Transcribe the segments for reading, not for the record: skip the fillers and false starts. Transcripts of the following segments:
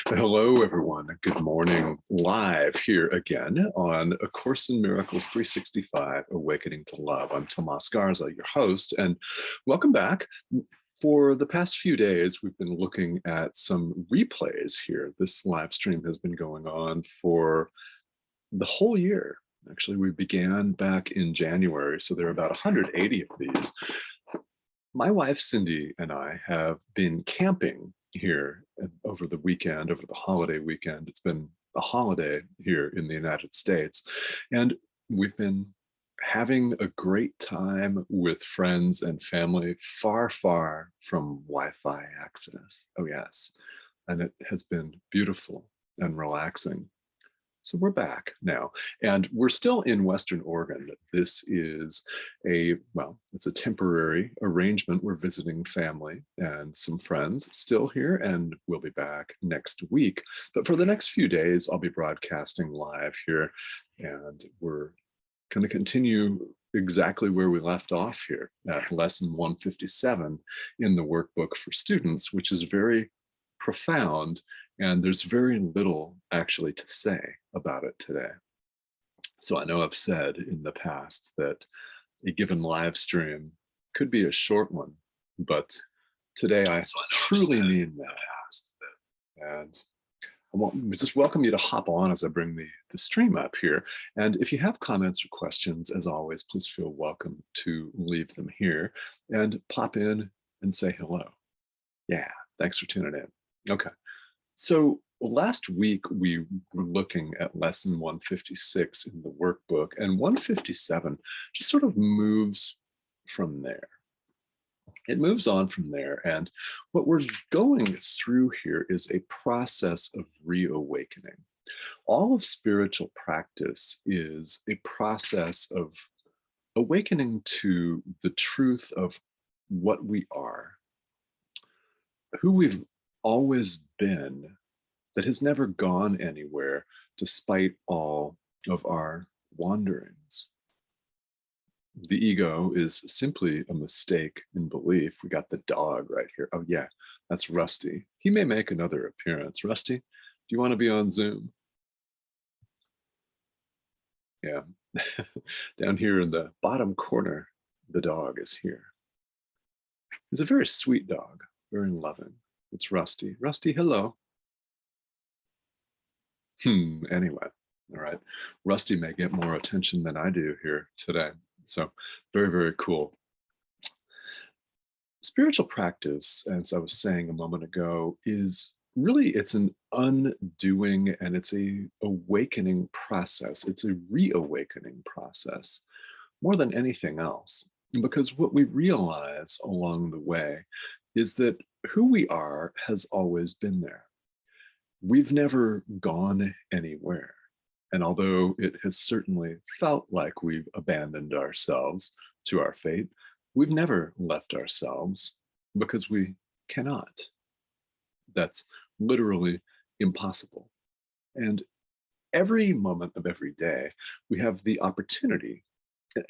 Hello, everyone. Good morning. Live here again on A Course in Miracles 365, Awakening to Love. I'm Tomas Garza, your host, and welcome back. For the past few days, we've been looking at some replays here. This live stream has been going on for the whole year. Actually, we began back in January, so there are about 180 of these. My wife, Cindy, and I have been camping here over the weekend, over the holiday weekend. It's been a holiday here in the United States. And we've been having a great time with friends and family far, far from Wi-Fi access. Oh, yes. And it has been beautiful and relaxing. So we're back now, and we're still in Western Oregon. This is it's a temporary arrangement. We're visiting family and some friends still here, and we'll be back next week. But for the next few days, I'll be broadcasting live here, and we're going to continue exactly where we left off here at lesson 157 in the workbook for students, which is very profound, and there's very little actually to say about it today. So I know I've said in the past that a given live stream could be a short one, but today I truly mean that. And I want to just welcome you to hop on as I bring the stream up here. And if you have comments or questions, as always, please feel welcome to leave them here and pop in and say hello. Yeah, thanks for tuning in. Okay. So last week we were looking at lesson 156 in the workbook, and 157 just sort of moves from there. It moves on from there, and what we're going through here is a process of reawakening. All of spiritual practice is a process of awakening to the truth of what we are, who we've always been, that has never gone anywhere despite all of our wanderings. The ego is simply a mistake in belief. We got the dog right here. Oh yeah, that's Rusty. He may make another appearance. Rusty, do you want to be on Zoom? Yeah. Down here in the bottom corner, the dog is here. He's a very sweet dog, very loving. It's Rusty. Rusty, hello. Anyway, all right. Rusty may get more attention than I do here today. So very, very cool. Spiritual practice, as I was saying a moment ago, is really, it's an undoing and it's a awakening process. It's a reawakening process more than anything else. Because what we realize along the way is that who we are has always been there. We've never gone anywhere. And although it has certainly felt like we've abandoned ourselves to our fate, we've never left ourselves because we cannot. That's literally impossible. And every moment of every day, we have the opportunity,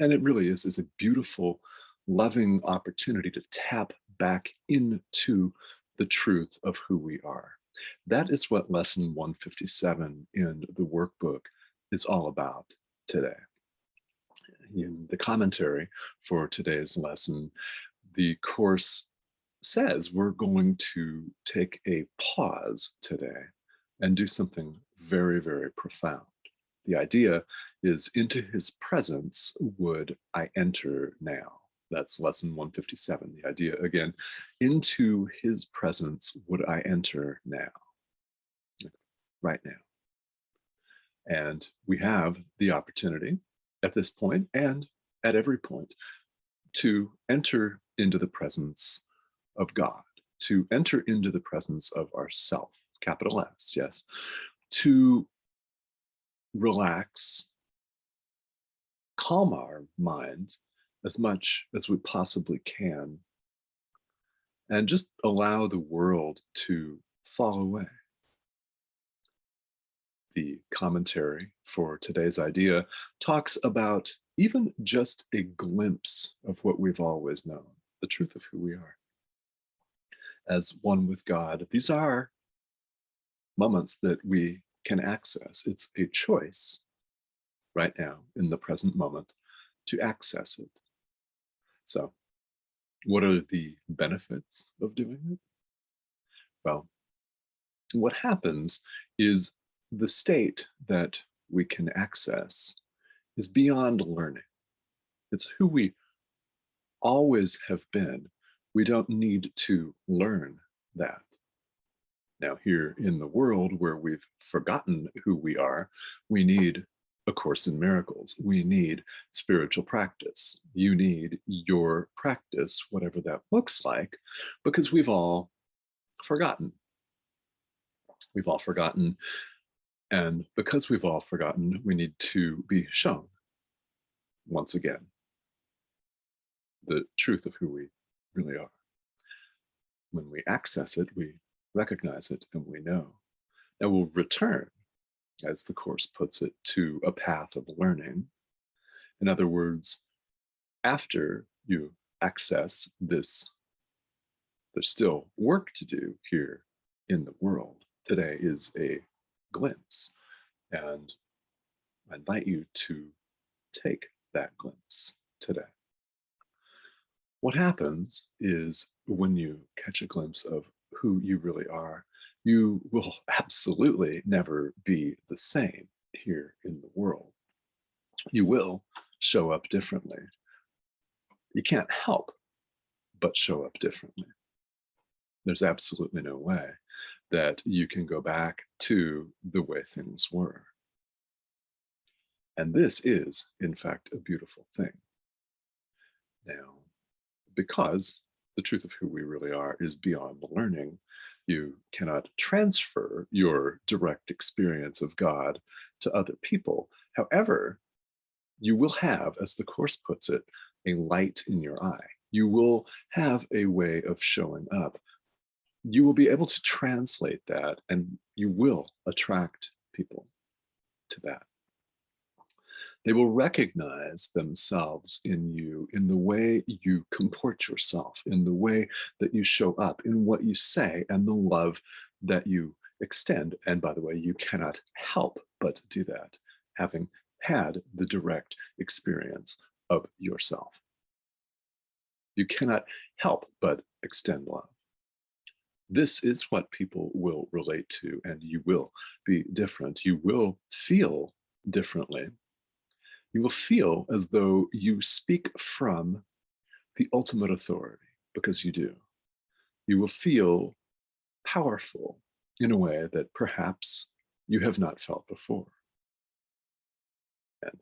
and it really is a beautiful, loving opportunity to tap back into the truth of who we are. That is what lesson 157 in the workbook is all about today. In the commentary for today's lesson, the course says we're going to take a pause today and do something very, very profound. The idea is, into his presence would I enter now. That's lesson 157. The idea, again, into his presence would I enter now, right now. And we have the opportunity at this point and at every point to enter into the presence of God, to enter into the presence of ourself, capital S, yes, to relax, calm our mind as much as we possibly can, and just allow the world to fall away. The commentary for today's idea talks about even just a glimpse of what we've always known, the truth of who we are. As one with God, these are moments that we can access. It's a choice right now in the present moment to access it. So, what are the benefits of doing it? Well, what happens is the state that we can access is beyond learning. It's who we always have been. We don't need to learn that. Now, here in the world where we've forgotten who we are, we need A Course in Miracles. We need spiritual practice. You need your practice, whatever that looks like, because we've all forgotten. We've all forgotten. And because we've all forgotten, we need to be shown once again the truth of who we really are. When we access it, we recognize it and we know. And we'll return, as the Course puts it, to a path of learning. In other words, after you access this, there's still work to do here in the world. Today is a glimpse, and I invite you to take that glimpse today. What happens is when you catch a glimpse of who you really are, you will absolutely never be the same here in the world. You will show up differently. You can't help but show up differently. There's absolutely no way that you can go back to the way things were. And this is, in fact, a beautiful thing. Now, because the truth of who we really are is beyond learning, you cannot transfer your direct experience of God to other people. However, you will have, as the Course puts it, a light in your eye. You will have a way of showing up. You will be able to translate that, and you will attract people to that. They will recognize themselves in you, in the way you comport yourself, in the way that you show up, in what you say, and the love that you extend. And by the way, you cannot help but do that, having had the direct experience of yourself. You cannot help but extend love. This is what people will relate to, and you will be different. You will feel differently. You will feel as though you speak from the ultimate authority, because you do. You will feel powerful in a way that perhaps you have not felt before. And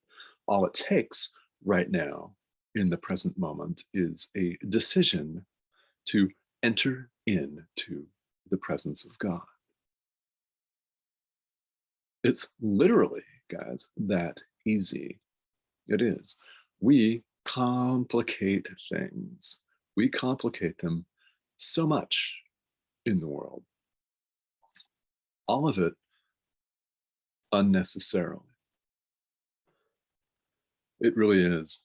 all it takes right now in the present moment is a decision to enter into the presence of God. It's literally, guys, that easy. It is. We complicate things. We complicate them so much in the world. All of it unnecessarily. It really is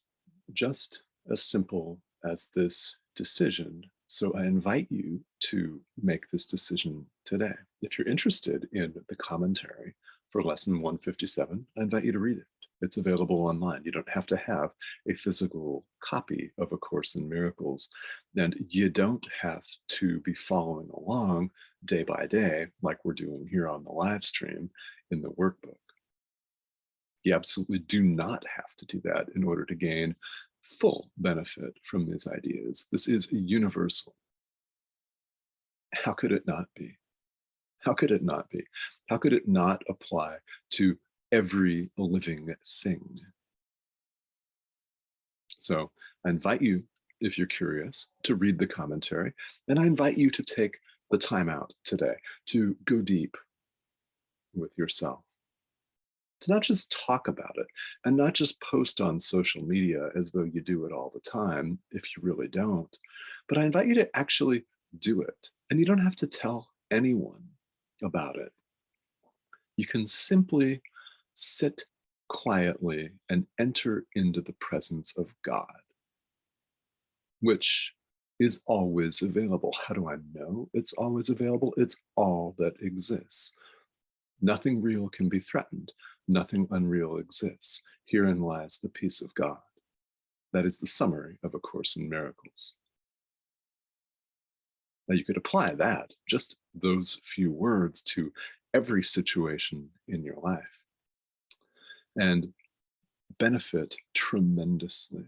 just as simple as this decision. So I invite you to make this decision today. If you're interested in the commentary for lesson 157, I invite you to read it. It's available online. You don't have to have a physical copy of A Course in Miracles, and you don't have to be following along day by day like we're doing here on the live stream in the workbook. You absolutely do not have to do that in order to gain full benefit from these ideas. This is universal. How could it not be? How could it not be? How could it not apply to every living thing? So I invite you, if you're curious, to read the commentary, and I invite you to take the time out today to go deep with yourself, to not just talk about it and not just post on social media as though you do it all the time, if you really don't, but I invite you to actually do it. And you don't have to tell anyone about it. You can simply sit quietly and enter into the presence of God, which is always available. How do I know it's always available? It's all that exists. Nothing real can be threatened. Nothing unreal exists. Herein lies the peace of God. That is the summary of A Course in Miracles. Now you could apply that, just those few words, to every situation in your life and benefit tremendously.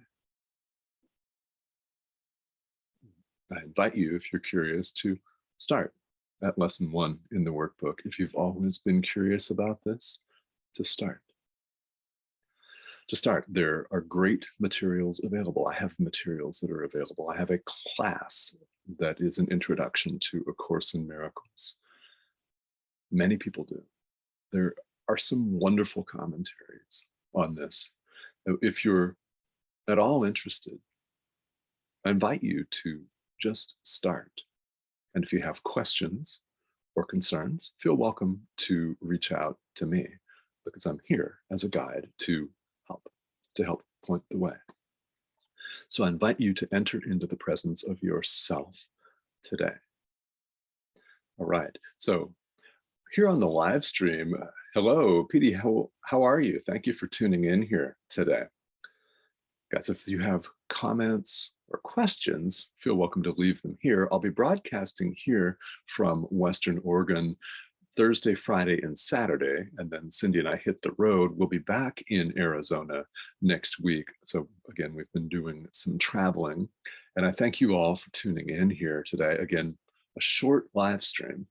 I invite you, if you're curious, to start at lesson 1 in the workbook. If you've always been curious about this, to start. To start, there are great materials available. I have materials that are available. I have a class that is an introduction to A Course in Miracles. Many people do. There are some wonderful commentaries on this. If you're at all interested, I invite you to just start. And if you have questions or concerns, feel welcome to reach out to me, because I'm here as a guide to help point the way. So I invite you to enter into the presence of yourself today. All right, so here on the live stream, hello, Petey, how are you? Thank you for tuning in here today. Guys, if you have comments or questions, feel welcome to leave them here. I'll be broadcasting here from Western Oregon Thursday, Friday, and Saturday, and then Cindy and I hit the road. We'll be back in Arizona next week. So again, we've been doing some traveling, and I thank you all for tuning in here today. Again, a short live stream,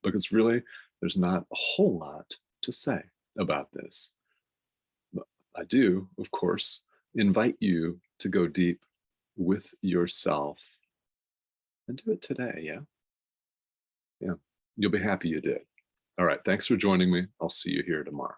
because really there's not a whole lot to say about this. But I do, of course, invite you to go deep with yourself and do it today. Yeah. You'll be happy you did. All right, thanks for joining me. I'll see you here tomorrow.